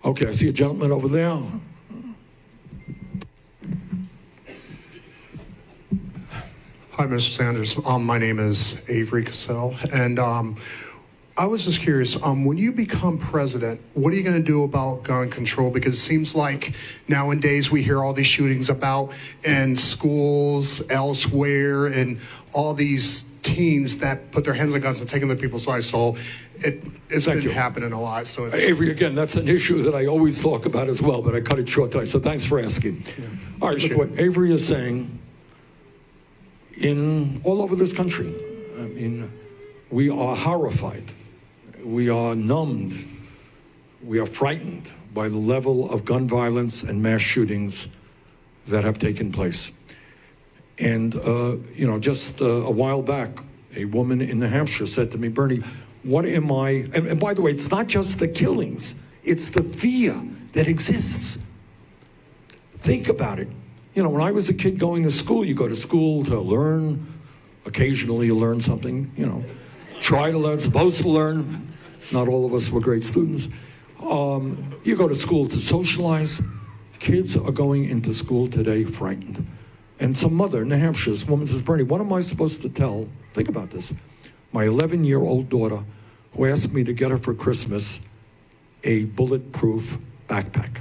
Okay, I see a gentleman over there. Hi, Mr. Sanders. My name is Avery Cassell, and I was just curious, when you become president, what are you going to do about gun control? Because it seems like nowadays we hear all these shootings about in schools, elsewhere, and all these teens that put their hands on guns and taking the people's lives. So it's been happening a lot. So it's, Avery, again, that's an issue that I always talk about as well, but I cut it short today. So thanks for asking. Yeah, all right, look what Avery is saying. In all over this country, I mean, we are horrified. We are numbed. We are frightened by the level of gun violence and mass shootings that have taken place. And, just a while back, a woman in New Hampshire said to me, Bernie, what am I, and by the way, it's not just the killings, it's the fear that exists. Think about it. You know, when I was a kid going to school, you go to school to learn. Occasionally you learn something, try to learn, supposed to learn. Not all of us were great students. You go to school to socialize. Kids are going into school today frightened. And some mother in New Hampshire, this woman says, Bernie, what am I supposed to tell? Think about this. My 11-year-old daughter, who asked me to get her for Christmas a bulletproof backpack.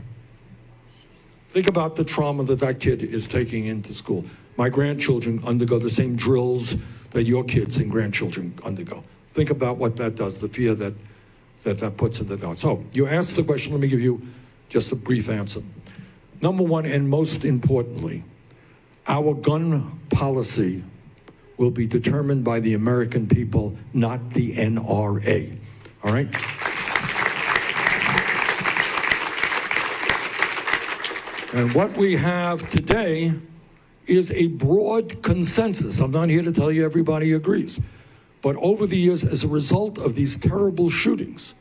Think about the trauma that kid is taking into school. My grandchildren undergo the same drills that your kids and grandchildren undergo. Think about what that does, the fear that puts in the dog. So you asked the question, let me give you just a brief answer. Number one, and most importantly, our gun policy will be determined by the American people, not the NRA, all right? And what we have today is a broad consensus. I'm not here to tell you everybody agrees. But over the years, as a result of these terrible shootings,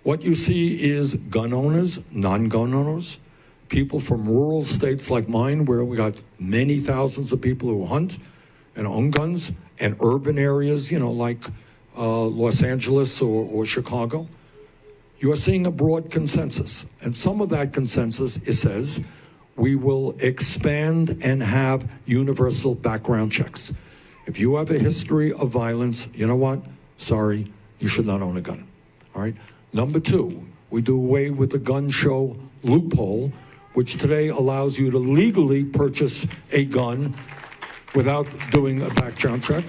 what you see is gun owners, non-gun owners, people from rural states like mine, where we got many thousands of people who hunt and own guns, and urban areas, like Los Angeles or Chicago. You are seeing a broad consensus. And some of that consensus, it says, we will expand and have universal background checks. If you have a history of violence, you know what? Sorry, you should not own a gun, all right? Number two, we do away with the gun show loophole, which today allows you to legally purchase a gun without doing a background check.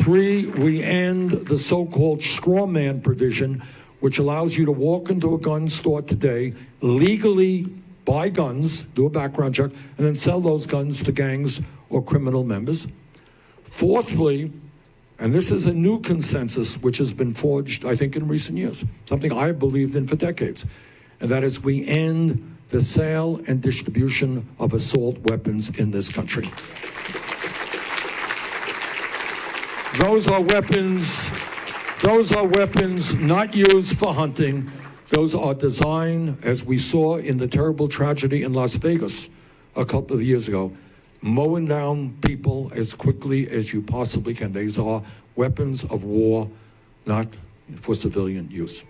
Three, we end the so-called straw man provision, which allows you to walk into a gun store today, legally buy guns, do a background check, and then sell those guns to gangs or criminal members. Fourthly, and this is a new consensus which has been forged, I think, in recent years, something I believed in for decades, and that is we end the sale and distribution of assault weapons in this country. Those are weapons not used for hunting. Those are designed, as we saw in the terrible tragedy in Las Vegas a couple of years ago, mowing down people as quickly as you possibly can. These are weapons of war, not for civilian use.